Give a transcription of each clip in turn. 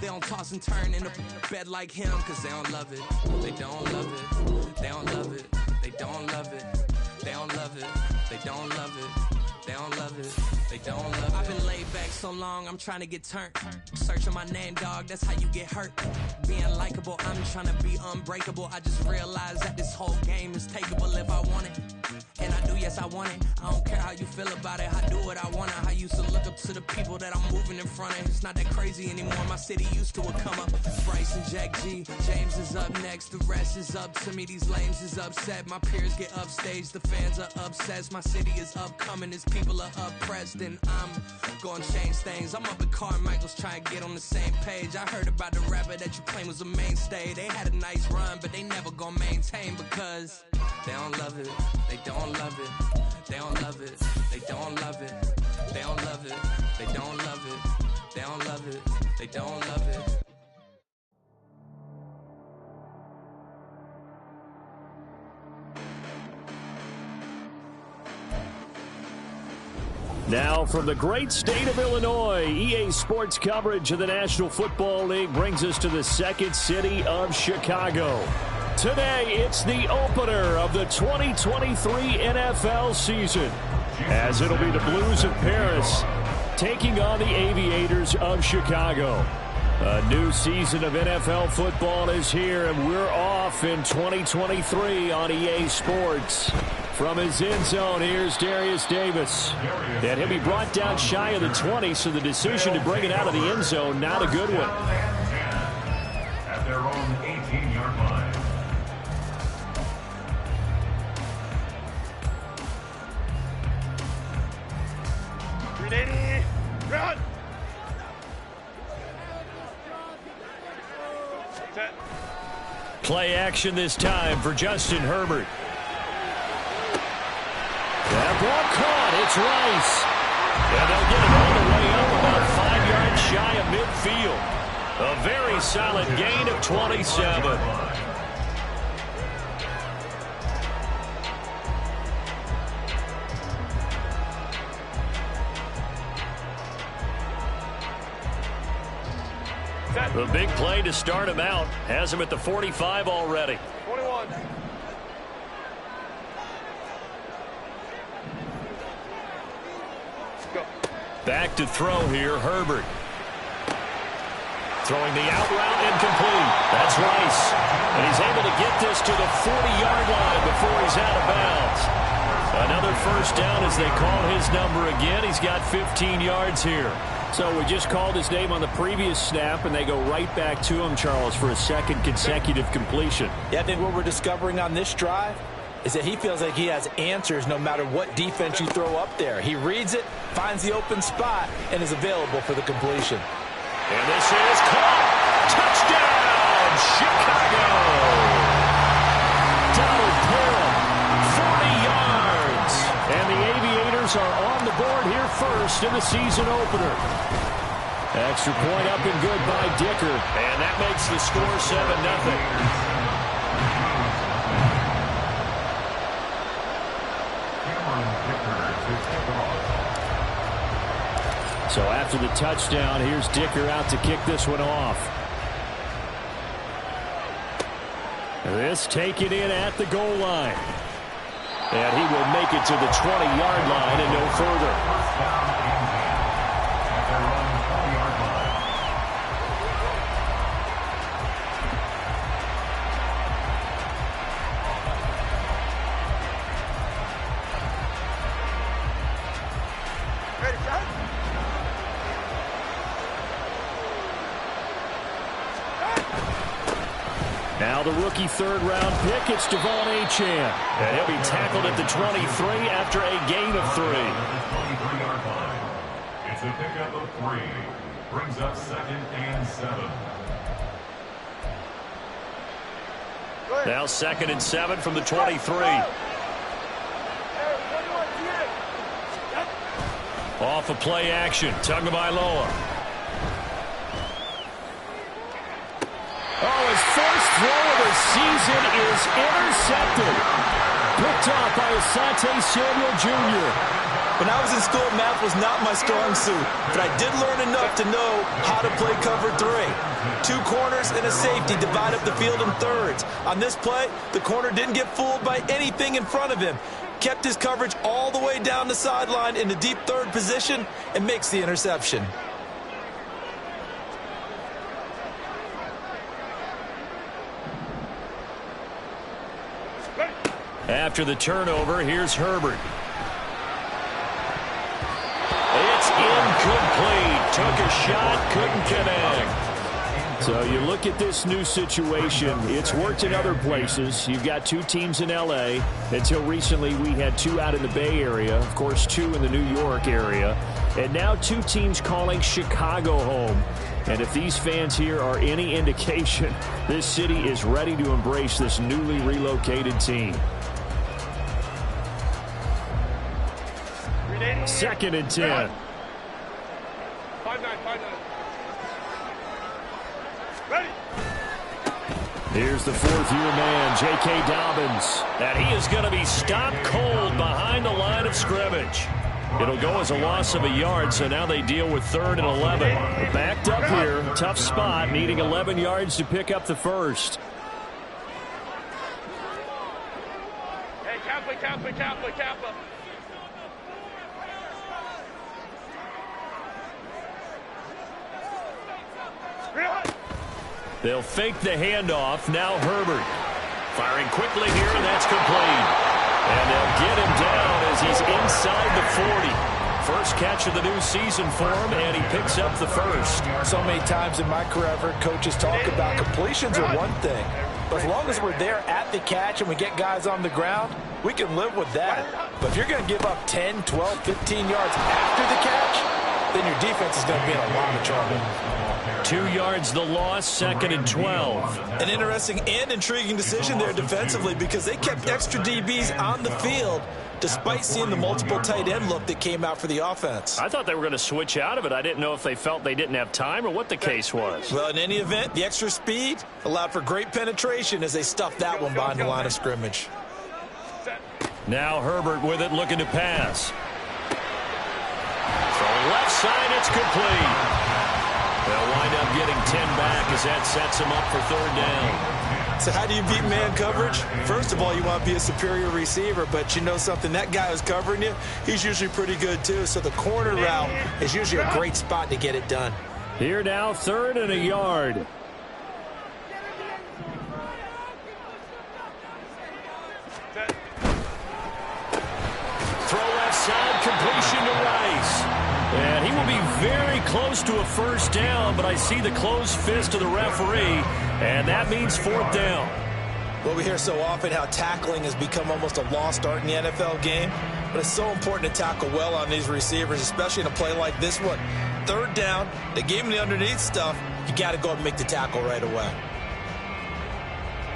They don't toss and turn in a bed like him, cause they don't love it. They don't love it. They don't love it. They don't love it. They don't love it. They don't love it. They don't love it. They don't love it. I've been laid back so long, I'm trying to get turned. Searching my name, dog, that's how you get hurt. Being likable, I'm trying to be unbreakable. I just realized that this whole game is takeable if I want it. And I do, yes, I want it. I don't care how you feel about it. I do what I want it. I used to look up to the people that I'm moving in front of. It's not that crazy anymore. My city used to it come up. Bryce and Jack G. James is up next. The rest is up to me. These lames is upset. My peers get upstaged. The fans are obsessed. My city is upcoming. His people are oppressed. And I'm gonna change things. I'm up at Carmichael's trying to get on the same page. I heard about the rapper that you claim was a mainstay. They had a nice run, but they never gonna maintain because they don't love it. They don't love it. They don't love it. They don't love it. They don't love it. They don't love it. They don't love it. They don't love it. Now from the great state of Illinois, EA Sports coverage of the National Football League brings us to the second city of Chicago. Today, it's the opener of the 2023 NFL season, as it'll be the Blues of Paris taking on the Aviators of Chicago. A new season of NFL football is here, and we're off in 2023 on EA Sports. From his end zone, here's Darius Davis. And he'll be brought down shy of the 20, so the decision to bring it out of the end zone, not a good one. At their own 18-yard line. Ready, run! Play action this time for Justin Herbert. That ball caught. It's Rice. And they'll get it all the way up about 5 yards shy of midfield. A very solid gain of 27. The big play to start him out has him at the 45 already. 21. Back to throw here, Herbert. Throwing the out route incomplete. That's Rice. And he's able to get this to the 40-yard line before he's out of bounds. Another first down as they call his number again. He's got 15 yards here. So we just called his name on the previous snap, and they go right back to him, Charles, for a second consecutive completion. Yeah, I think what we're discovering on this drive is that he feels like he has answers no matter what defense you throw up there. He reads it, finds the open spot, and is available for the completion. And this is caught. Touchdown, Chicago. Donald Parham, 40 yards. And the Aviators are on the board here first in the season opener. Extra point up and good by Dicker. And that makes the score 7-0. So after the touchdown, here's Dicker out to kick this one off. This taken in at the goal line. And he will make it to the 20-yard line and no further. Now the rookie third-round pick, it's Devon Achane. And he'll be tackled at the 23 after a gain of 3. 23-yard line. It's a pickup of 3. Brings up 2nd and 7. Now 2nd and 7 from the 23. Off of play action, Tagovailoa. Oh, his first throw of the season is intercepted. Picked off by Asante Samuel Jr. When I was in school, math was not my strong suit, but I did learn enough to know how to play cover 3. 2 corners and a safety divide up the field in thirds. On this play, the corner didn't get fooled by anything in front of him. Kept his coverage all the way down the sideline in the deep third position and makes the interception. After the turnover, here's Herbert. It's incomplete. Took a shot, couldn't connect. So you look at this new situation. It's worked in other places. You've got 2 teams in L.A. Until recently, we had 2 out in the Bay Area. Of course, 2 in the New York area. And now 2 teams calling Chicago home. And if these fans here are any indication, this city is ready to embrace this newly relocated team. 2nd and 10. 5-9. Ready. Here's the 4th-year man, J.K. Dobbins. And he is going to be stopped cold behind the line of scrimmage. It'll go as a loss of a yard, so now they deal with 3rd and 11. Backed up here, tough spot, needing 11 yards to pick up the first. Hey, Kappa. They'll fake the handoff. Now Herbert. Firing quickly here, and that's complete. And they'll get him down as he's inside the 40. First catch of the new season for him, and he picks up the first. So many times in my career, I've heard coaches talk about completions are one thing. But as long as we're there at the catch and we get guys on the ground, we can live with that. But if you're going to give up 10, 12, 15 yards after the catch, then your defense is going to be in a lot of trouble. 2 yards the loss, 2nd and 12. An interesting and intriguing decision there defensively because they kept extra DBs on the field despite seeing the multiple tight end look that came out for the offense. I thought they were going to switch out of it. I didn't know if they felt they didn't have time or what the case was. Well, in any event, the extra speed allowed for great penetration as they stuffed that one behind the line of scrimmage. Now Herbert with it, looking to pass. From left side, it's complete. They'll wind up getting 10 back as that sets them up for 3rd down. So how do you beat man coverage? First of all, you want to be a superior receiver, but you know something, that guy who's covering you, he's usually pretty good too. So the corner route is usually a great spot to get it done. Here now, 3rd and a yard. Throw left side, completion to Rice. And he will be very close to a first down, but I see the closed fist of the referee, and that means 4th down. Well, we hear so often how tackling has become almost a lost art in the NFL game, but it's so important to tackle well on these receivers, especially in a play like this one. 3rd down, they gave him the underneath stuff. You got to go and make the tackle right away.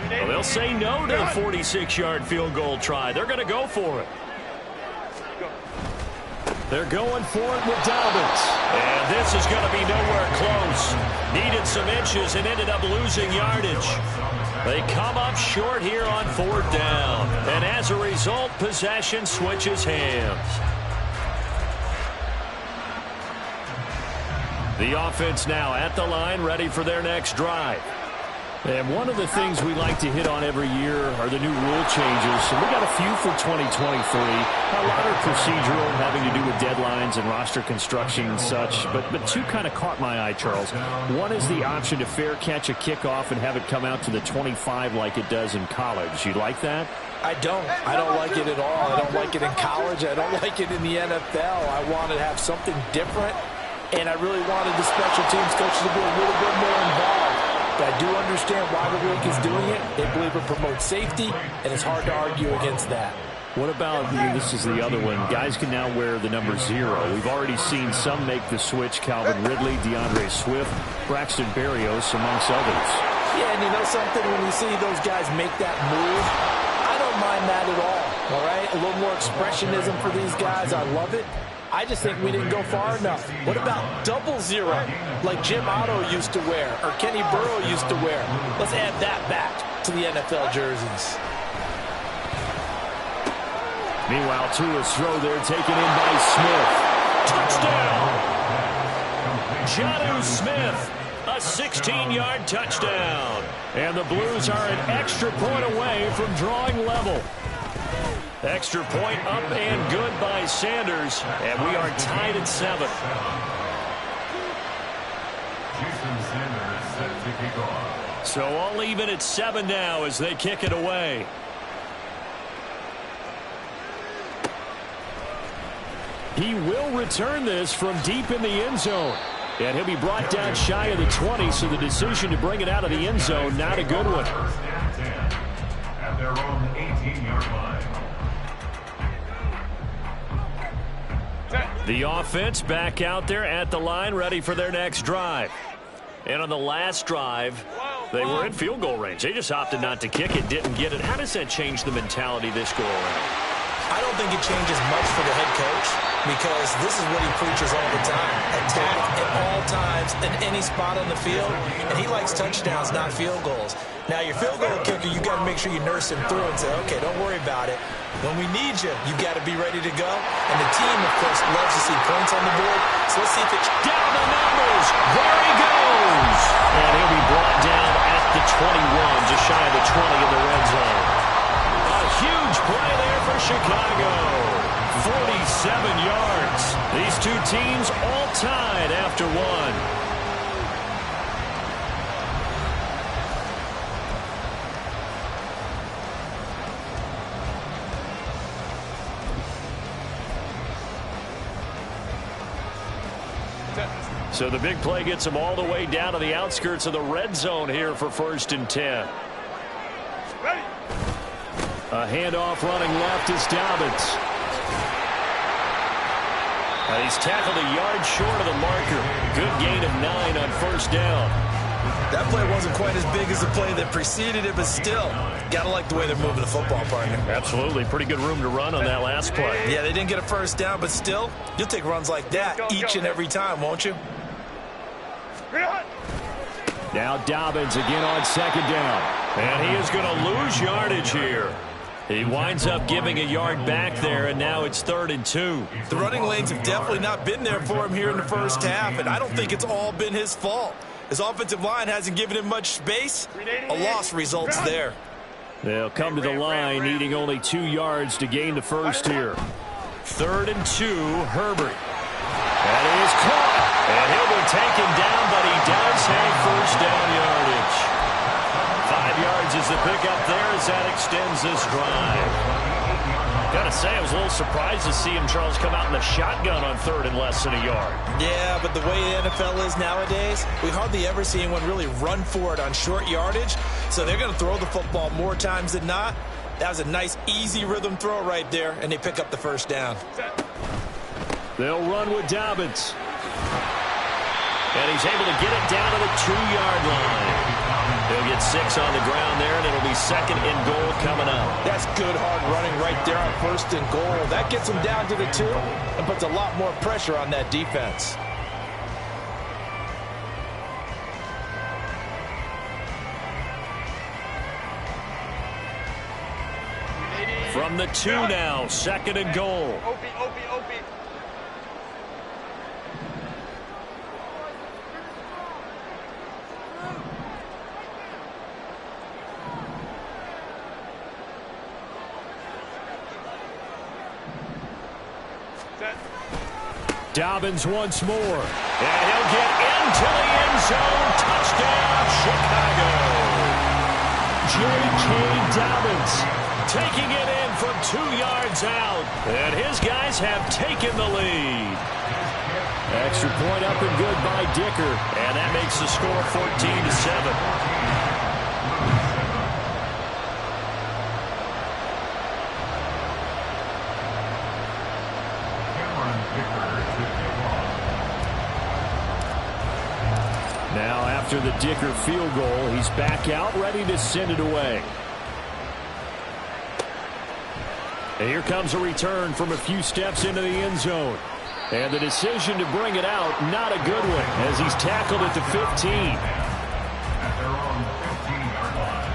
Well, they'll say no to the 46-yard field goal try. They're going to go for it. They're going for it with Dobbins. And this is going to be nowhere close. Needed some inches and ended up losing yardage. They come up short here on 4th down. And as a result, possession switches hands. The offense now at the line, ready for their next drive. And one of the things we like to hit on every year are the new rule changes. And we got a few for 2023. A lot are procedural, having to do with deadlines and roster construction and such. But 2 kind of caught my eye, Charles. One is the option to fair catch a kickoff and have it come out to the 25 like it does in college. You like that? I don't like it at all. I don't like it in college. I don't like it in the NFL. I wanted to have something different. And I really wanted the special teams coaches to be a little bit more involved. But I do understand why the league is doing it. They believe it promotes safety, and it's hard to argue against that. What about, this is the other one, guys can now wear the number 0. We've already seen some make the switch, Calvin Ridley, DeAndre Swift, Braxton Berrios, amongst others. Yeah, and you know something, when you see those guys make that move, I don't mind that at all right? A little more expressionism for these guys. I love it. I just think we didn't go far enough. What about 00, like Jim Otto used to wear or Kenny Burrow used to wear? Let's add that back to the NFL jerseys. Meanwhile, Tua's throw there taken in by Smith. Touchdown! Jonnu Smith, a 16-yard touchdown. And the Blues are an extra point away from drawing level. Extra point up and good by Sanders, and we are tied at 7. Jason Sanders set to kick off. So all even at 7 now as they kick it away. He will return this from deep in the end zone. And he'll be brought down shy of the 20, so the decision to bring it out of the end zone, not a good one. First and 10 at their own 18-yard line. The offense back out there at the line, ready for their next drive. And on the last drive, they were in field goal range. They just opted not to kick it, didn't get it. How does that change the mentality this go around? I don't think it changes much for the head coach because this is what he preaches all the time. Attack at all times in any spot on the field, and he likes touchdowns, not field goals. Now, your field goal kicker, you got to make sure you nurse him through and say, okay, don't worry about it. When we need you, you got to be ready to go. And the team, of course, loves to see points on the board. So let's see if it's down the numbers. There he goes. And he'll be brought down at the 21, just shy of the 20 in the red zone. A huge play there for Chicago. 47 yards. These two teams all tied after one. So the big play gets them all the way down to the outskirts of the red zone here for 1st and 10. Ready. A handoff running left is Dobbins. And he's tackled a yard short of the marker. Good gain of 9 on 1st down. that play wasn't quite as big as the play that preceded it, but still, got to like the way they're moving the football, partner. Absolutely. Pretty good room to run on that last play. Yeah, they didn't get a first down, but still, you'll take runs like that each and every time, won't you? Now Dobbins again on 2nd down. And he is going to lose yardage here. He winds up giving a yard back there, and now it's 3rd and 2. The running lanes have definitely not been there for him here in the first half, and I don't think it's all been his fault. His offensive line hasn't given him much space. A loss results there. They'll come to the line, needing only 2 yards to gain the first here. 3rd and 2, Herbert. That is caught, and he'll be taken down, but he does have first down yardage. 5 yards is the pickup there as that extends this drive. Gotta say, I was a little surprised to see him, Charles, come out in the shotgun on 3rd and less than a yard. Yeah, but the way the NFL is nowadays, we hardly ever see anyone really run for it on short yardage. So they're going to throw the football more times than not. That was a nice, easy rhythm throw right there, and they pick up the first down. They'll run with Dobbins. And he's able to get it down to the 2-yard line. He'll get 6 on the ground there, and it'll be 2nd and goal coming up. That's good, hard running right there on 1st and goal. That gets him down to the 2 and puts a lot more pressure on that defense. From the 2 now, 2nd and goal. Opie. Dobbins once more. And he'll get into the end zone. Touchdown, Chicago. J.K. Dobbins taking it in from 2 yards out. And his guys have taken the lead. Extra point up and good by Dicker. And that makes the score 14-7. Now after the Dicker field goal, he's back out, ready to send it away. And here comes a return from a few steps into the end zone. And the decision to bring it out, not a good one, as he's tackled at the 15. At their own 15-yard line.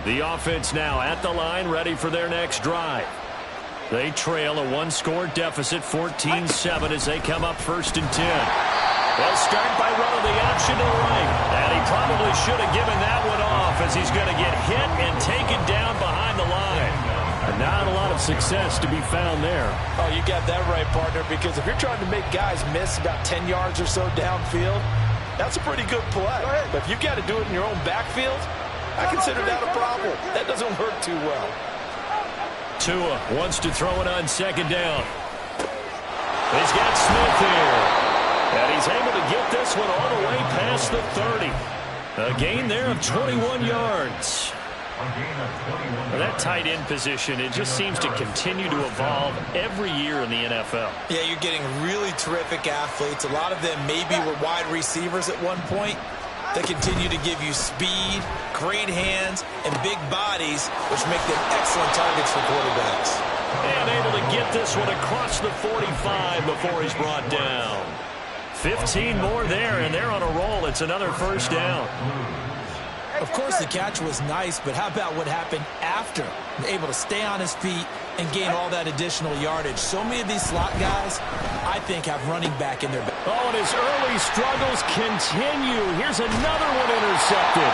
The offense now at the line, ready for their next drive. They trail a one-score deficit, 14-7, as they come up 1st and 10. They'll start by running the option to the right. And he probably should have given that one off, as he's going to get hit and taken down behind the line. Not a lot of success to be found there. Oh, you got that right, partner, because if you're trying to make guys miss about 10 yards or so downfield, that's a pretty good play. But if you've got to do it in your own backfield, I consider that a problem. That doesn't work too well. Tua wants to throw it on 2nd down. He's got Smith here. And he's able to get this one all the way past the 30. A gain there of 21 yards. Well, that tight end position, it just seems to continue to evolve every year in the NFL. Yeah, you're getting really terrific athletes. A lot of them maybe were wide receivers at one point. They continue to give you speed, great hands, and big bodies, which make them excellent targets for quarterbacks. And able to get this one across the 45 before he's brought down. 15 more there, and they're on a roll. It's another 1st down. Of course, the catch was nice, but how about what happened after? Able to stay on his feet and gain all that additional yardage. So many of these slot guys, I think, have running back in their back. Oh, and his early struggles continue. Here's another one intercepted.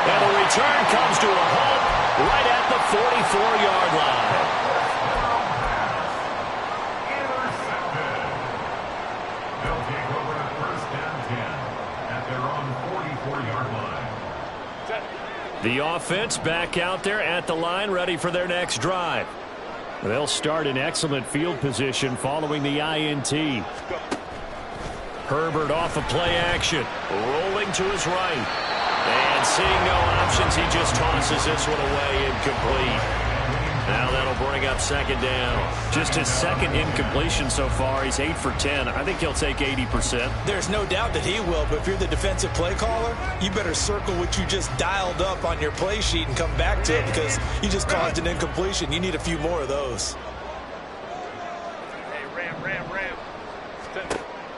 And the return comes to a halt right at the 44-yard line. They'll take over at 1st and 10 at their own 44-yard line. The offense back out there at the line, ready for their next drive. They'll start in excellent field position following the INT. Herbert off of play action, rolling to his right. And seeing no options, he just tosses this one away, incomplete. Now that'll bring up 2nd down. Just his 2nd incompletion so far. He's 8 for 10. I think he'll take 80%. There's no doubt that he will, but if you're the defensive play caller, you better circle what you just dialed up on your play sheet and come back to it, because you just caused an incompletion. You need a few more of those. Hey, Ram.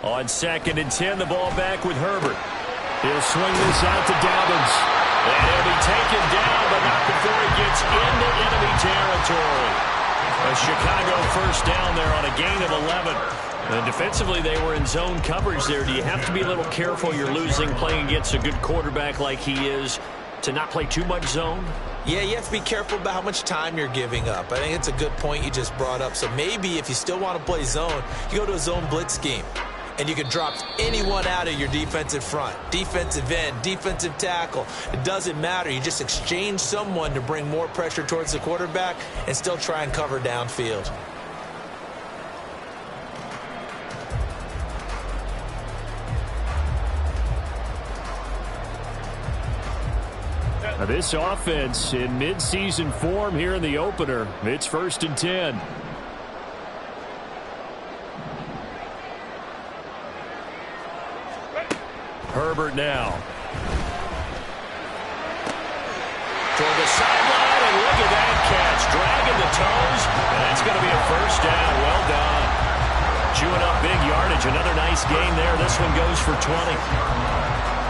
On 2nd and 10, the ball back with Herbert. He'll swing this out to Dobbins. And he'll be taken down, but not before he gets into enemy territory. A Chicago 1st down there on a gain of 11. And defensively, they were in zone coverage there. Do you have to be a little careful? You're losing, playing against a good quarterback like he is, to not play too much zone? Yeah, you have to be careful about how much time you're giving up. I think it's a good point you just brought up. So maybe if you still want to play zone, you go to a zone blitz scheme. And you can drop anyone out of your defensive front. Defensive end, defensive tackle. It doesn't matter. You just exchange someone to bring more pressure towards the quarterback and still try and cover downfield. Now this offense in midseason form here in the opener. It's 1st and 10. Herbert now. Toward the sideline, and look at that catch. Dragging the toes, and that's going to be a 1st down. Well done. Chewing up big yardage. Another nice gain there. This one goes for 20.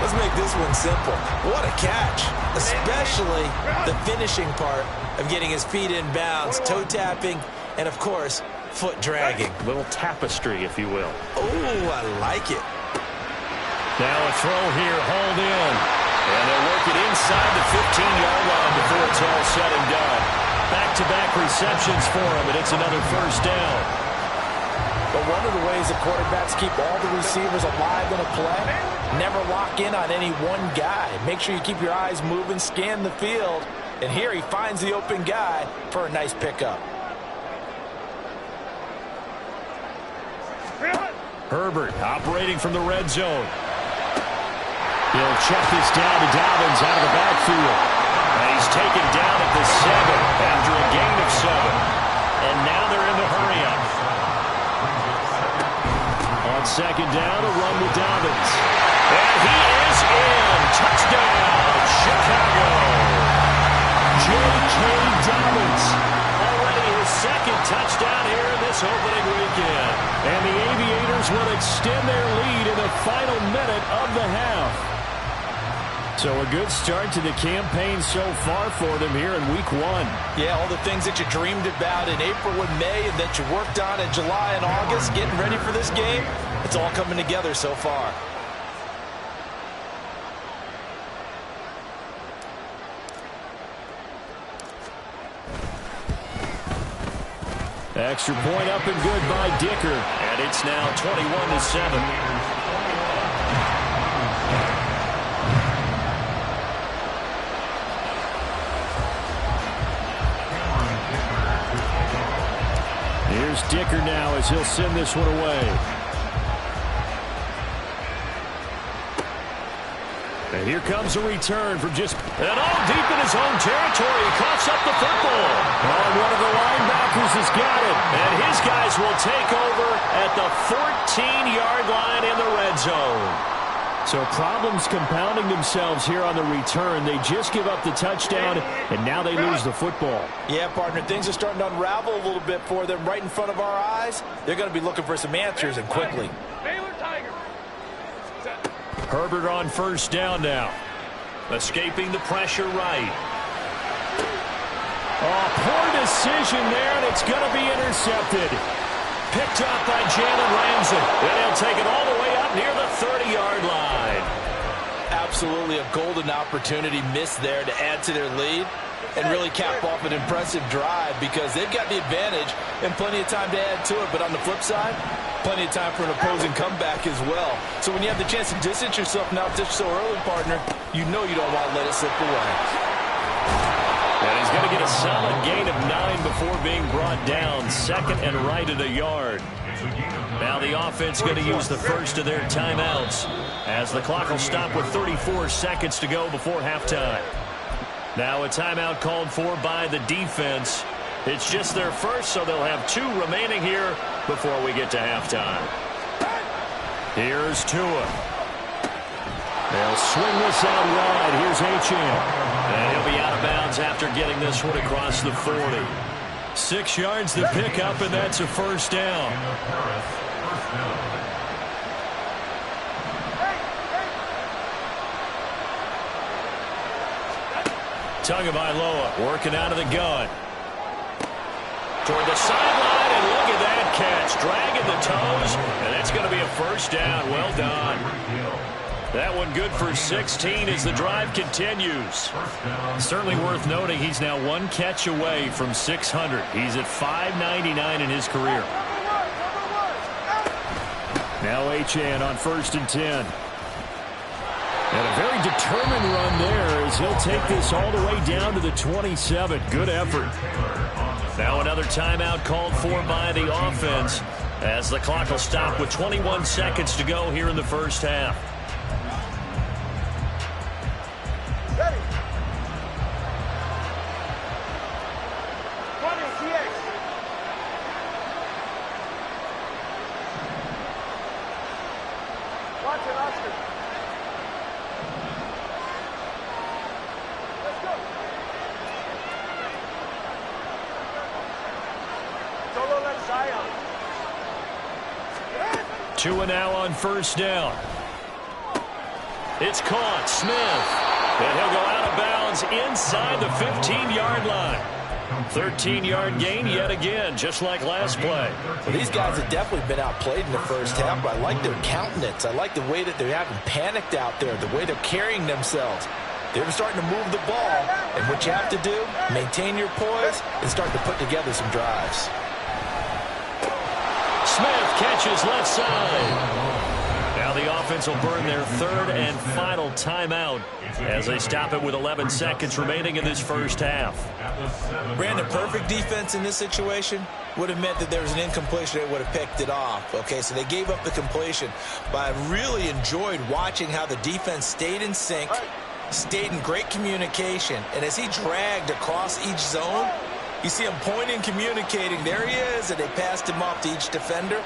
Let's make this one simple. What a catch. Especially the finishing part of getting his feet in bounds, toe tapping, and of course, foot dragging. Little tapestry, if you will. Oh, I like it. Now a throw here, hauled in. And they'll work it inside the 15-yard line before it's all said and done. Back-to-back receptions for him, and it's another 1st down. But one of the ways that quarterbacks keep all the receivers alive in a play, never lock in on any one guy. Make sure you keep your eyes moving, scan the field. And here he finds the open guy for a nice pickup. Herbert operating from the red zone. He'll check this down to Dobbins out of the backfield. And he's taken down at the 7 after a gain of 7. And now they're in the hurry-up. On 2nd down, a run with Dobbins. And he is in. Touchdown, Chicago. J.K. Dobbins. Already his 2nd touchdown here in this opening weekend. And the Aviators will extend their lead in the final minute of the half. So a good start to the campaign so far for them here in week 1. Yeah, all the things that you dreamed about in April and May and that you worked on in July and August, getting ready for this game, it's all coming together so far. Extra point up and good by Dicker. And it's now 21-7. Here's Dicker now as he'll send this one away. And here comes a return from just... And all deep in his own territory. He coughs up the football. And one of the linebackers has got it. And his guys will take over at the 14-yard line in the red zone. So problems compounding themselves here on the return. They just give up the touchdown, and now they lose the football. Yeah, partner, things are starting to unravel a little bit for them right in front of our eyes. They're going to be looking for some answers, and quickly. Herbert on first down now. Escaping the pressure right. Oh, poor decision there, and it's going to be intercepted. Picked up by Jalen Ramsey. And he'll take it all the way up near the 30-yard line. Absolutely a golden opportunity missed there to add to their lead and really cap off an impressive drive because they've got the advantage and plenty of time to add to it. But on the flip side, plenty of time for an opposing comeback as well. So when you have the chance to distance yourself now just so early, partner, you know you don't want to let it slip away. And he's going to get a solid gain of 9 before being brought down. Second and right at a yard. Now the offense going to use the first of their timeouts as the clock will stop with 34 seconds to go before halftime. Now a timeout called for by the defense. It's just their first, so they'll have 2 remaining here before we get to halftime. Here's Tua. They'll swing this out wide. Here's Achane. And he'll be out of bounds after getting this one across the 40. 6 yards to pick up, and that's a first down. Tagovailoa working out of the gun. Toward the sideline, and look at that catch. Dragging the toes, and that's going to be a first down. Well done. That one good for 16 as the drive continues. Certainly worth noting he's now 1 catch away from 600. He's at 599 in his career. Now Achane on 1st and 10. And a very determined run there as he'll take this all the way down to the 27. Good effort. Now another timeout called for by the offense as the clock will stop with 21 seconds to go here in the first half. Tua now on first down. It's caught. Smith. And he'll go out of bounds inside the 15-yard line. 13-yard gain yet again, just like last play. Well, these guys have definitely been outplayed in the first half, but I like their countenance. I like the way that they haven't panicked out there, the way they're carrying themselves. They're starting to move the ball, and what you have to do, maintain your poise and start to put together some drives. Smith catches left side. Now the offense will burn their 3rd and final timeout as they stop it with 11 seconds remaining in this first half. Brandon, perfect defense in this situation would have meant that there was an incompletion. They would have picked it off. Okay, so they gave up the completion. But I really enjoyed watching how the defense stayed in sync, stayed in great communication. And as he dragged across each zone, you see him pointing, communicating. There he is, and they passed him off to each defender.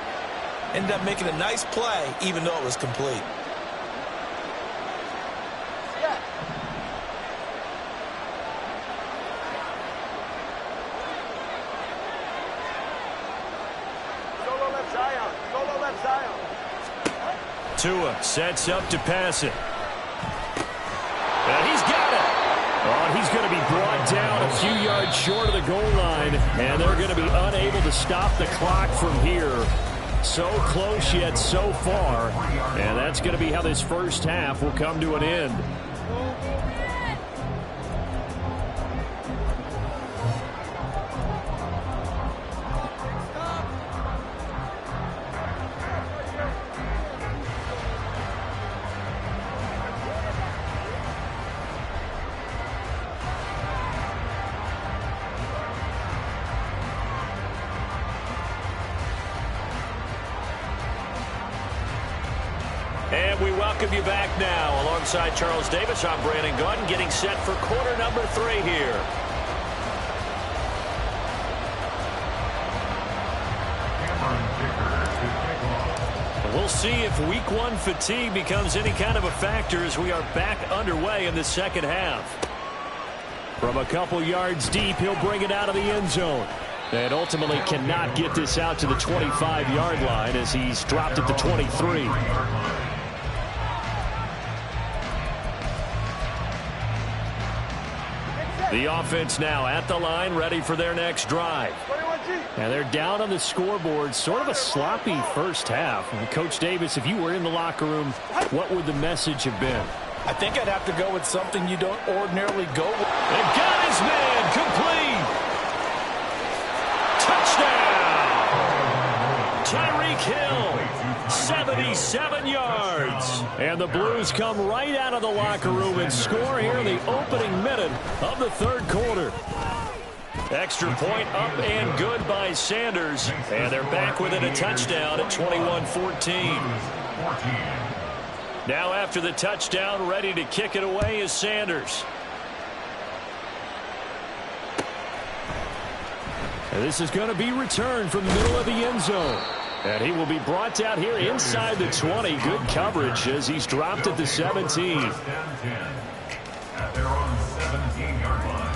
Ended up making a nice play, even though it was complete. Solo left Zion. Solo left Zion. Tua sets up to pass it. short of the goal line, and they're going to be unable to stop the clock from here. So close yet so far, and that's going to be how this first half will come to an end. And we welcome you back now. Alongside Charles Davis, I'm Brandon Gaudin, getting set for quarter number 3 here. We'll see if week 1 fatigue becomes any kind of a factor as we are back underway in the second half. From a couple yards deep, he'll bring it out of the end zone. And ultimately cannot get this out to the 25-yard line as he's dropped at the 23. The offense now at the line, ready for their next drive. And they're down on the scoreboard. Sort of a sloppy first half. And Coach Davis, if you were in the locker room, what would the message have been? I think I'd have to go with something you don't ordinarily go with. They've got his man complete. Touchdown! Tyreek Hill, 77 yards. And the Blues come right out of the locker room and score here in the opening minute of the third quarter. Extra point up and good by Sanders. And they're back within a touchdown at 21-14. Now after the touchdown, ready to kick it away is Sanders. And this is going to be returned from the middle of the end zone. And he will be brought down here inside the 20. Good coverage as he's dropped at the 17. At their own 17-yard line.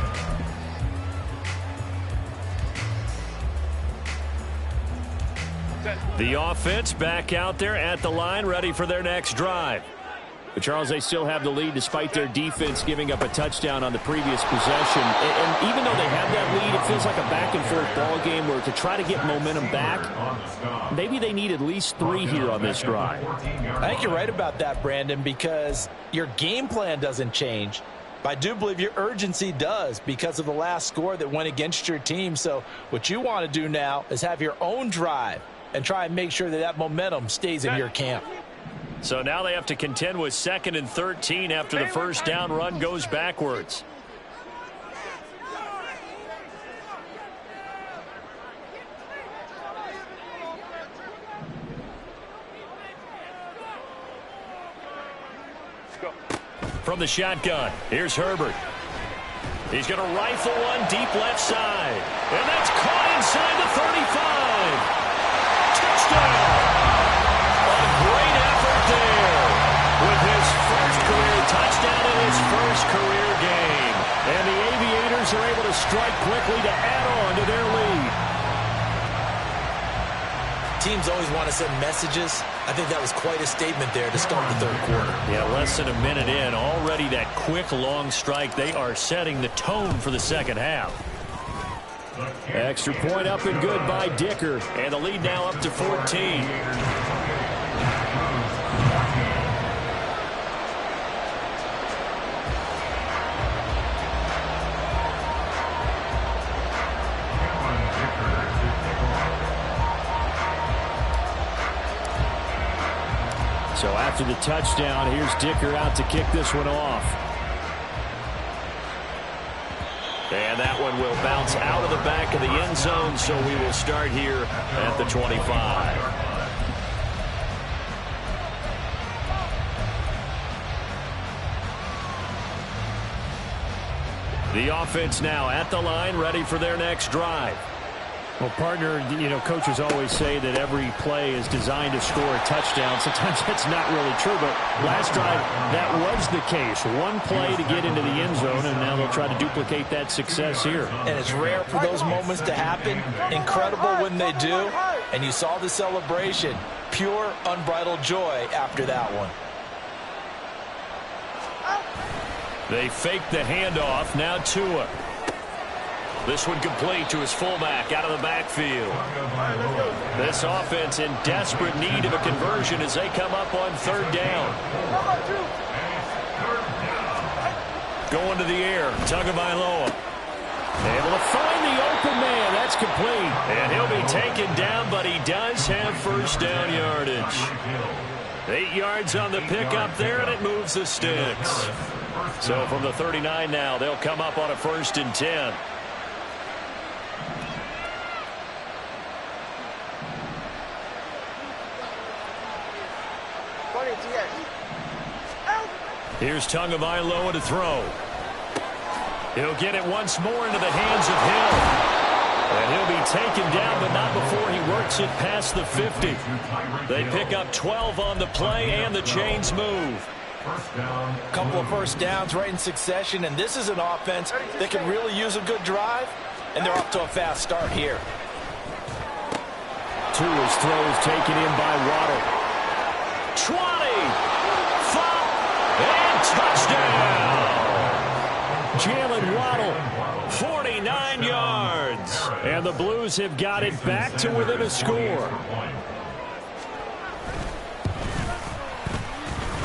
The offense back out there at the line, ready for their next drive. But Charles, they still have the lead despite their defense giving up a touchdown on the previous possession. And even though they have that lead, it feels like a back-and-forth ball game where to try to get momentum back, maybe they need at least 3 here on this drive. I think you're right about that, Brandon, because your game plan doesn't change. But I do believe your urgency does because of the last score that went against your team. So what you want to do now is have your own drive and try and make sure that that momentum stays in your camp. So now they have to contend with 2nd and 13 after the first down run goes backwards. From the shotgun, here's Herbert. He's going to rifle one deep left side. And that's caught inside the 35. Touchdown! Great effort there with his first career touchdown in his first career game. And the Aviators are able to strike quickly to add on to their lead. Teams always want to send messages. I think that was quite a statement there to start the third quarter. Yeah, less than a minute in. Already that quick, long strike. They are setting the tone for the second half. Extra point up and good by Dicker. And the lead now up to 14. So after the touchdown, here's Dicker out to kick this one off. And that one will bounce out of the back of the end zone, so we will start here at the 25. The offense now at the line, ready for their next drive. Well, partner, you know, coaches always say that every play is designed to score a touchdown. Sometimes that's not really true, but last drive, that was the case. One play to get into the end zone, and now they'll try to duplicate that success here. And it's rare for those moments to happen. Incredible when they do. And you saw the celebration. Pure, unbridled joy after that one. They fake the handoff. Now Tua. This one complete to his fullback out of the backfield. This offense in desperate need of a conversion as they come up on third down. Going to the air, Tagovailoa. Able to find the open man. That's complete. And he'll be taken down, but he does have first down yardage. 8 yards on the pickup there, and it moves the sticks. So from the 39 now, they'll come up on a 1st and 10. Here's Tagovailoa to throw. He'll get it once more into the hands of Hill. And he'll be taken down, but not before he works it past the 50. They pick up 12 on the play, and the chains move. A couple of first downs right in succession, and this is an offense that can really use a good drive, and they're off to a fast start here. Tua's throws taken in by Waddle. 20, 5, and touchdown! Jalen Waddle, 49 yards. And the Blues have got it back to within a score.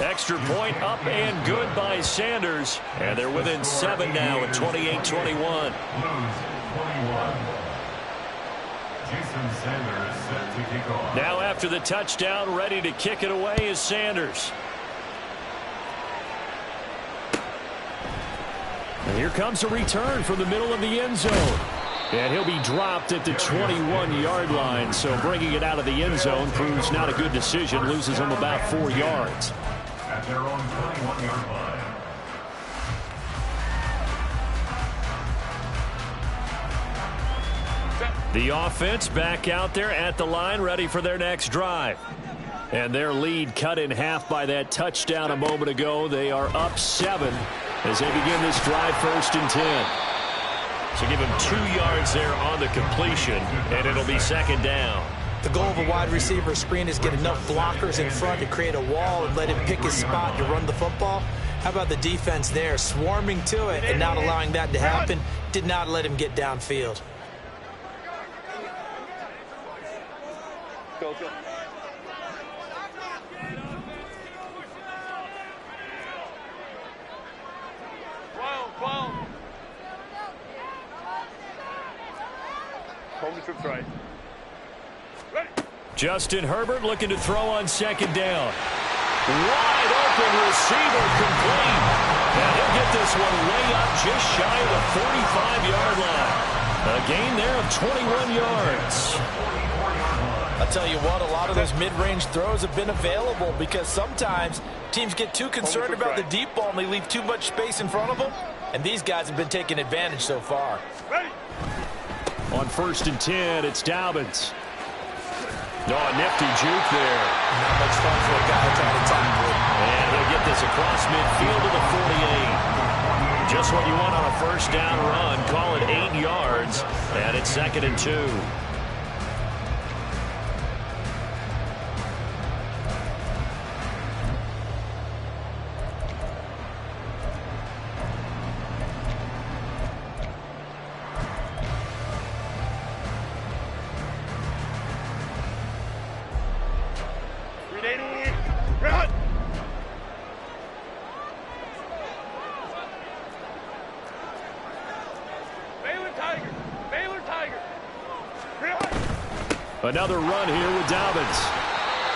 Extra point up and good by Sanders. And they're within 7 now at 28-21. Now after the touchdown, ready to kick it away is Sanders. And here comes a return from the middle of the end zone. And he'll be dropped at the 21-yard line. So bringing it out of the end zone proves not a good decision. Loses him about 4 yards. At their own 21-yard line. The offense back out there at the line, ready for their next drive. And their lead cut in half by that touchdown a moment ago. They are up 7 as they begin this drive, 1st and 10. So give him 2 yards there on the completion, and it'll be 2nd down. The goal of a wide receiver screen is get enough blockers in front to create a wall and let him pick his spot to run the football. How about the defense there, swarming to it and not allowing that to happen? Did not let him get downfield. Go. Hold the trips right. Ready. Justin Herbert looking to throw on 2nd down. Wide open receiver complete. And he'll get this one way up just shy of the 45-yard line. A gain there of 21 yards. I'll tell you what, a lot of those mid-range throws have been available because sometimes teams get too concerned about the deep ball and they leave too much space in front of them. And these guys have been taking advantage so far. Ready. On 1st and 10, it's Dobbins. Oh, a nifty juke there. Not much fun for a guy trying to tackle it. And he'll get this across midfield to the 48. Just what you want on a 1st down run. Call it 8 yards. And it's 2nd and 2. Another run here with Dobbins.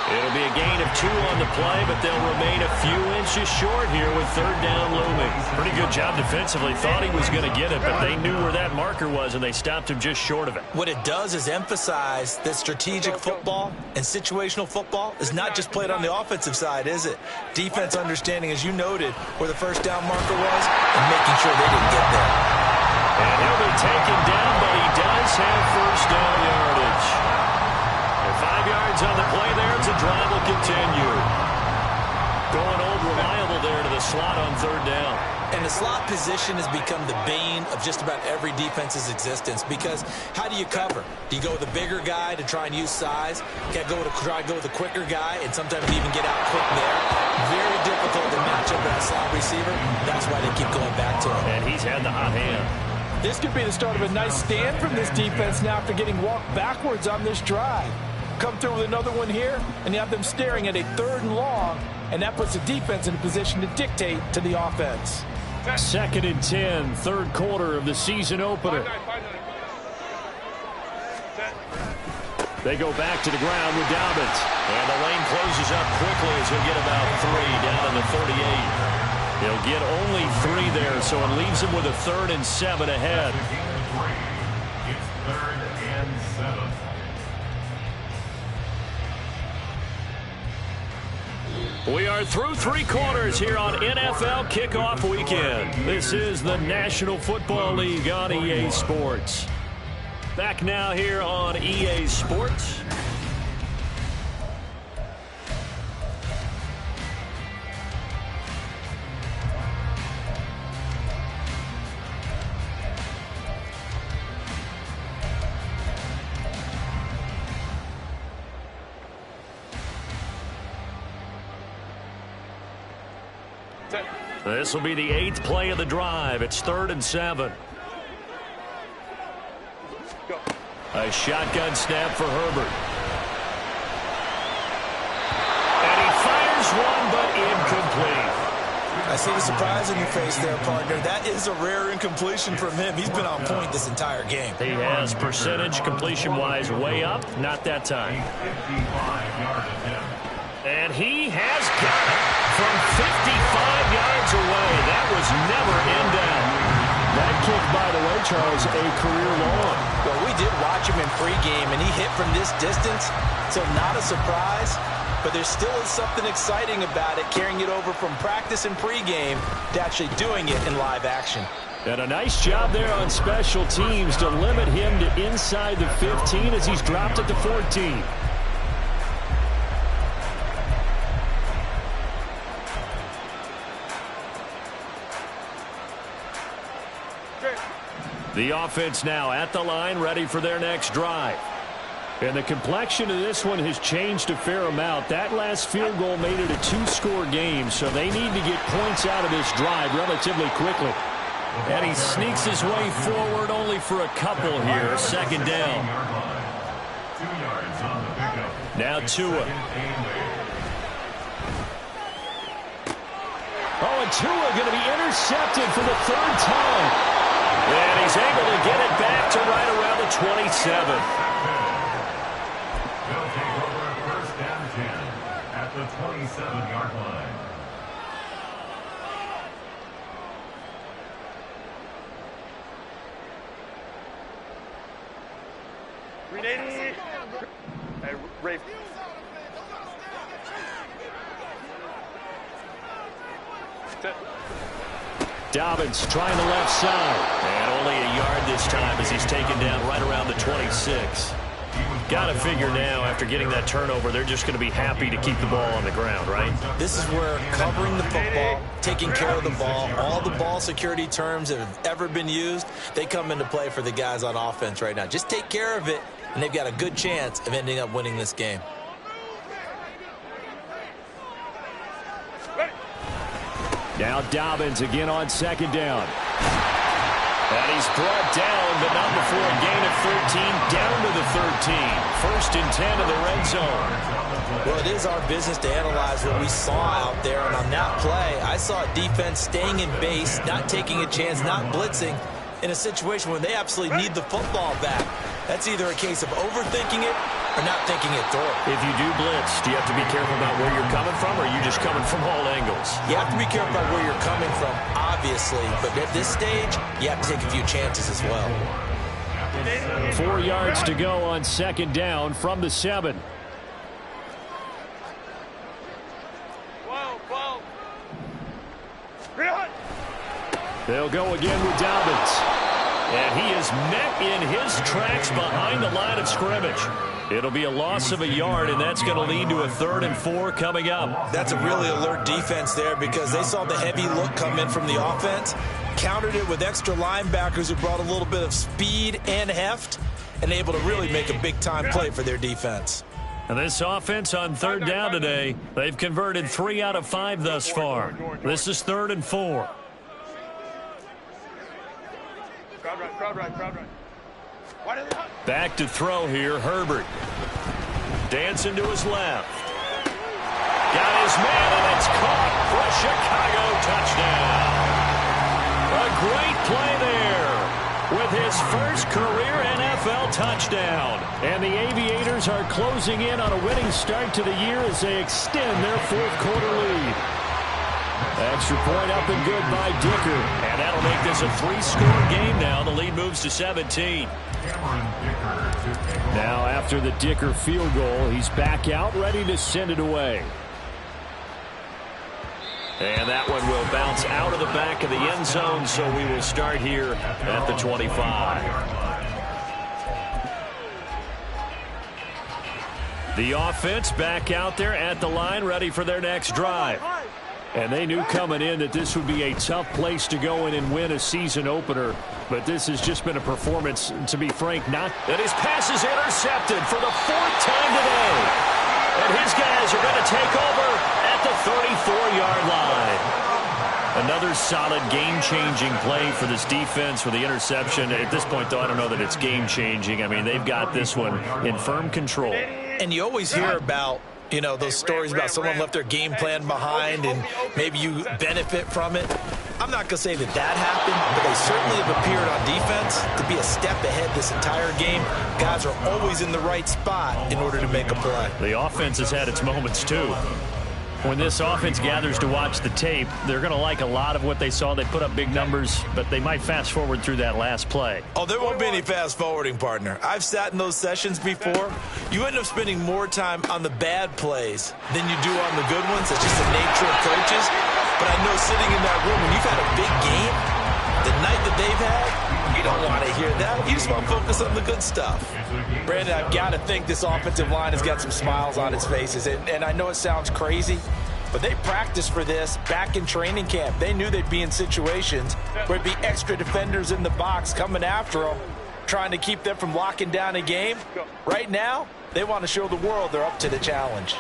It'll be a gain of 2 on the play, but they'll remain a few inches short here with 3rd down looming. Pretty good job defensively. Thought he was going to get it, but they knew where that marker was, and they stopped him just short of it. What it does is emphasize that strategic football and situational football is not just played on the offensive side, is it? Defense understanding, as you noted, where the 1st down marker was and making sure they didn't get there. And he'll be taken down, but he does have 1st down yardage. 5 yards on the play there as the drive will continue. Going old reliable there to the slot on 3rd down. And the slot position has become the bane of just about every defense's existence because how do you cover? Do you go with a bigger guy to try and use size? Try to go with a quicker guy and sometimes even get out quick there? Very difficult to match up that slot receiver. That's why they keep going back to him. And he's had the hot hand. This could be the start of a nice stand from this defense now after getting walked backwards on this drive. Come through with another one here, and you have them staring at a 3rd and long, and that puts the defense in a position to dictate to the offense. 2nd and 10, 3rd quarter of the season opener. They go back to the ground with Dobbins. And the lane closes up quickly as he'll get about 3 down to the 38. He'll get only 3 there, so it leaves him with a 3rd and 7 ahead. It's 3rd and 7. We are through 3 quarters here on NFL Kickoff Weekend. This is the National Football League on EA Sports. Back now here on EA Sports. This will be the 8th play of the drive. It's 3rd and 7. A shotgun snap for Herbert. And he fires one, but incomplete. I see the surprise in your face there, partner. That is a rare incompletion from him. He's been on point this entire game. He has percentage completion-wise way up. Not that time. And he has got it from 55 yards away. That was never in doubt. That kick, by the way, Charles, a career long. Well, we did watch him in pregame, and he hit from this distance, so not a surprise. But there still is something exciting about it, carrying it over from practice and pregame to actually doing it in live action. And a nice job there on special teams to limit him to inside the 15 as he's dropped at the 14. The offense now at the line, ready for their next drive. And the complexion of this one has changed a fair amount. That last field goal made it a 2-score game, so they need to get points out of this drive relatively quickly. And he sneaks his way forward only for a couple here. 2nd down. Now Tua. Oh, and Tua going to be intercepted for the 3rd time. And he's able to get it back to right around the 27. They'll take over 1st and 10 at the 27-yard line. Hey, Rafe. Dobbins trying the left side. And only a yard this time as he's taken down right around the 26. Got to figure now, after getting that turnover, they're just going to be happy to keep the ball on the ground, right? This is where covering the football, taking care of the ball, all the ball security terms that have ever been used, they come into play for the guys on offense right now. Just take care of it, and they've got a good chance of ending up winning this game. Now Dobbins again on 2nd down. And he's brought down, but not before a gain of 13, down to the 13. 1st and 10 in the red zone. Well, it is our business to analyze what we saw out there. And on that play, I saw a defense staying in base, not taking a chance, not blitzing, in a situation where they absolutely need the football back. That's either a case of overthinking it or not thinking it through. If you do blitz, do you have to be careful about where you're coming from, or are you just coming from all angles? You have to be careful about where you're coming from, obviously. But at this stage, you have to take a few chances as well. 4 yards to go on 2nd down from the 7. They'll go again with Dobbins. And he is met in his tracks behind the line of scrimmage. It'll be a loss of a yard, and that's going to lead to a 3rd and 4 coming up. That's a really alert defense there because they saw the heavy look come in from the offense, countered it with extra linebackers who brought a little bit of speed and heft, and able to really make a big-time play for their defense. And this offense on 3rd down today, they've converted 3 out of 5 thus far. This is 3rd and 4. Back to throw here, Herbert. Dancing to his left. Got his man, and it's caught for a Chicago touchdown. A great play there with his first career NFL touchdown. And the Aviators are closing in on a winning start to the year as they extend their fourth-quarter lead. Extra point up and good by Dicker. And that'll make this a 3-score game now. The lead moves to 17. Now after the Dicker field goal, he's back out ready to send it away. And that one will bounce out of the back of the end zone, so we will start here at the 25. The offense back out there at the line, ready for their next drive. And they knew coming in that this would be a tough place to go in and win a season opener. But this has just been a performance, to be frank, not... And his pass is intercepted for the 4th time today. And his guys are going to take over at the 34-yard line. Another solid game-changing play for this defense for the interception. At this point, though, I don't know that it's game-changing. I mean, they've got this one in firm control. And you always hear about, you know, those stories about someone left their game plan behind and maybe you benefit from it. I'm not going to say that that happened, but they certainly have appeared on defense to be a step ahead this entire game. Guys are always in the right spot in order to make a play. The offense has had its moments, too. When this offense gathers to watch the tape, they're going to like a lot of what they saw. They put up big numbers, but they might fast forward through that last play. Oh, there won't be any fast forwarding, partner. I've sat in those sessions before. You end up spending more time on the bad plays than you do on the good ones. That's just the nature of coaches. But I know sitting in that room, when you've had a big game, the night that they've had, you don't want to hear that. You just want to focus on the good stuff. Brandon, I've got to think this offensive line has got some smiles on its faces. And I know it sounds crazy, but they practiced for this back in training camp. They knew they'd be in situations where it'd be extra defenders in the box coming after them, trying to keep them from locking down a game. Right now, they want to show the world they're up to the challenge.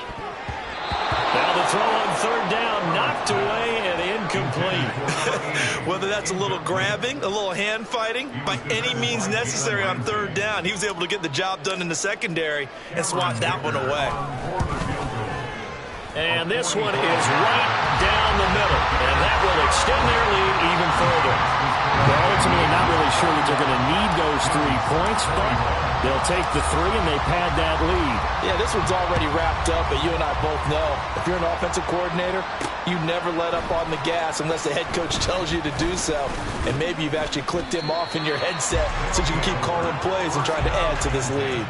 Now the throw on 3rd down, knocked away and incomplete. Whether that's a little grabbing, a little hand fighting, by any means necessary on 3rd down, he was able to get the job done in the secondary and swat that one away. And this one is right down the middle, and that will extend their lead even further. Well, ultimately not really sure that they're going to need those 3 points, but they'll take the 3 and they pad that lead. Yeah, this one's already wrapped up, but you and I both know if you're an offensive coordinator, you never let up on the gas unless the head coach tells you to do so. And maybe you've actually clicked him off in your headset so you can keep calling plays and trying to add to this lead.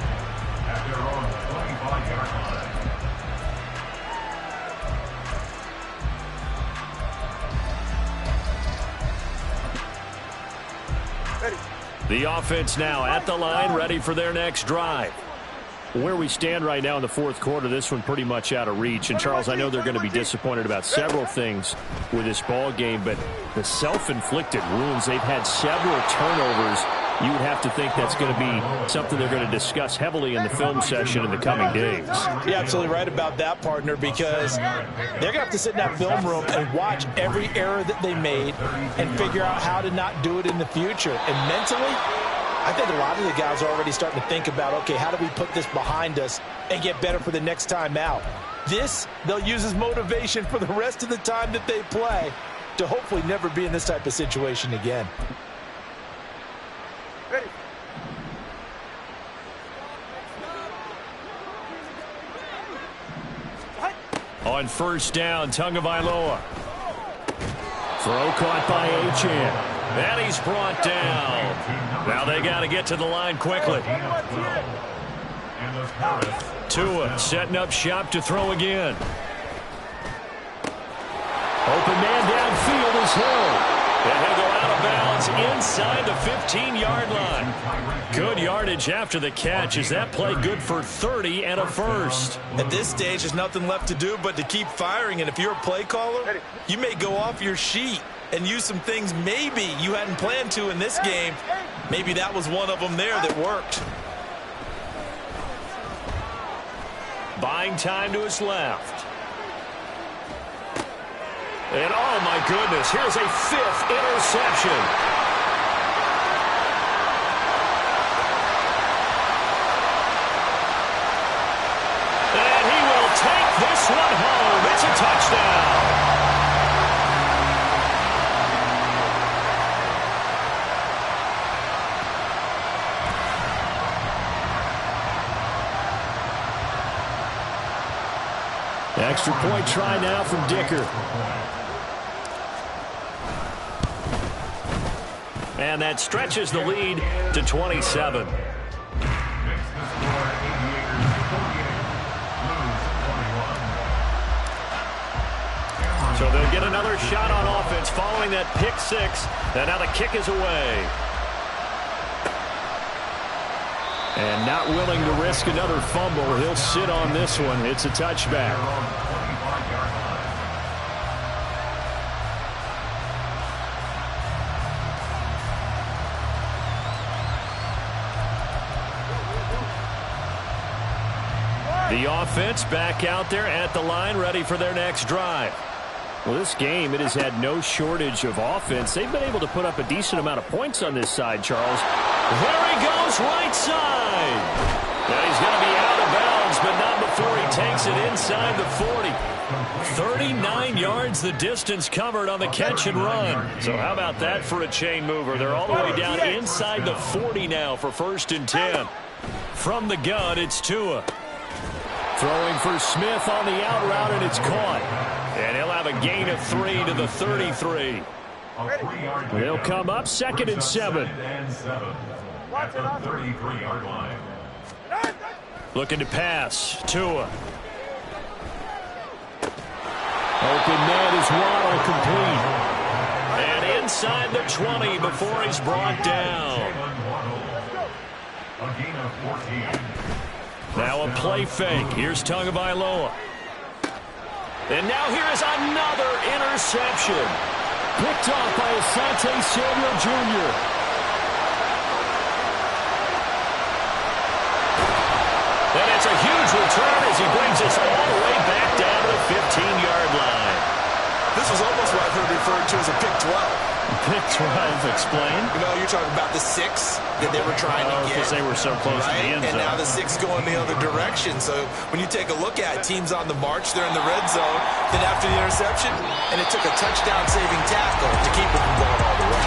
The offense now at the line, ready for their next drive. Where we stand right now in the 4th quarter, this one pretty much out of reach. And, Charles, I know they're going to be disappointed about several things with this ball game, but the self-inflicted wounds, they've had several turnovers. You would have to think that's going to be something they're going to discuss heavily in the film session in the coming days. You're absolutely right about that, partner, because they're going to have to sit in that film room and watch every error that they made and figure out how to not do it in the future. And mentally, I think a lot of the guys are already starting to think about, okay, how do we put this behind us and get better for the next time out? This, they'll use as motivation for the rest of the time that they play to hopefully never be in this type of situation again. Ready. On 1st down, Tagovailoa. Throw caught by Achane. And he's brought down. Now they got to get to the line quickly. Tua setting up shop to throw again. Open man downfield is Hill. And he'll go out of bounds inside the 15-yard line. Good yardage after the catch. Is that play good for 30 and a first? At this stage, there's nothing left to do but to keep firing. And if you're a play caller, you may go off your sheet and use some things maybe you hadn't planned to in this game. Maybe that was one of them there that worked. Buying time to his left. And, oh, my goodness, here's a 5th interception. Extra point try now from Dicker. And that stretches the lead to 27. So they'll get another shot on offense following that pick six. And now the kick is away. And not willing to risk another fumble. He'll sit on this one. It's a touchback. The offense back out there at the line, ready for their next drive. Well, this game, it has had no shortage of offense. They've been able to put up a decent amount of points on this side, Charles. There he goes, right side. Now he's going to be out of bounds, but not before he takes it inside the 40. 39 yards the distance covered on the catch and run. So how about that for a chain mover? They're all the way down inside the 40 now for 1st and 10. From the gun, it's Tua. Throwing for Smith on the out route, and it's caught. And he'll have a gain of 3 to the 33. They'll come up 2nd and 7. At the 33-yard line. Looking to pass. Tua. Open man is Waddle, complete. And inside the 20 before he's brought down. A gain of 14. Now a play fake. Here's Tagovailoa. And now here is another interception. Picked off by Asante Samuel Jr. And it's a huge return as he brings us all the way back down to the 15-yard line. This was almost what I've heard referred to as a pick 12. Pick 12, explain. You know, you're talking about the 6 that they were trying to get. Because they were so close to the end zone. And now the 6 going the other direction. So when you take a look at teams on the march, they're in the red zone. Then after the interception, and it took a touchdown-saving tackle to keep it from going all the way.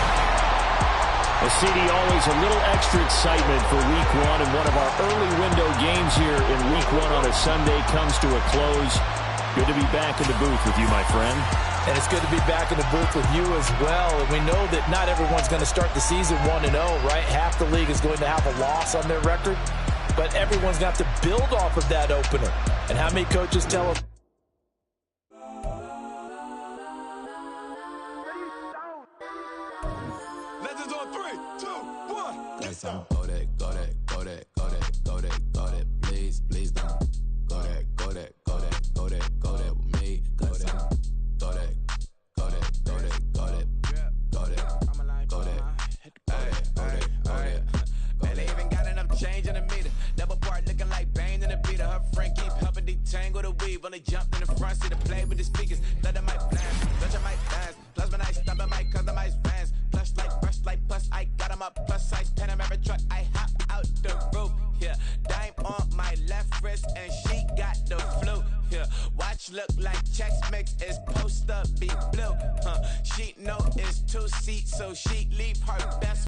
Well, CD, always a little extra excitement for Week 1, and one of our early window games here in Week 1 on a Sunday comes to a close. Good to be back in the booth with you, my friend. And it's good to be back in the booth with you as well. And we know that not everyone's going to start the season 1-0, right? Half the league is going to have a loss on their record. But everyone's got to build off of that opener. And how many coaches tell them? Legends on 3, 2, 1. Yes, I'm go that, go that, go that, go that, go that, go that. Please, please don't. Go that, go that, go that, go that, go that with me. Go that. Go that, go that, go that, go that, go that, go that, Man, they even got enough change in the meter. Double part looking like Bane in the beater. Her friend keep helping detangle the weave. Only jumped in the front seat to play with the speakers. Let them might blast, touch them might dance. Plus when I stop at my customized vans. Plush like brush like plus I got them up plus size Panamera truck. I hop out the roof. Yeah, dime on my left wrist and she got the flu. Yeah, watch look like Chex Mix is supposed to be blue. She know it's 2 seats, so she leave her best.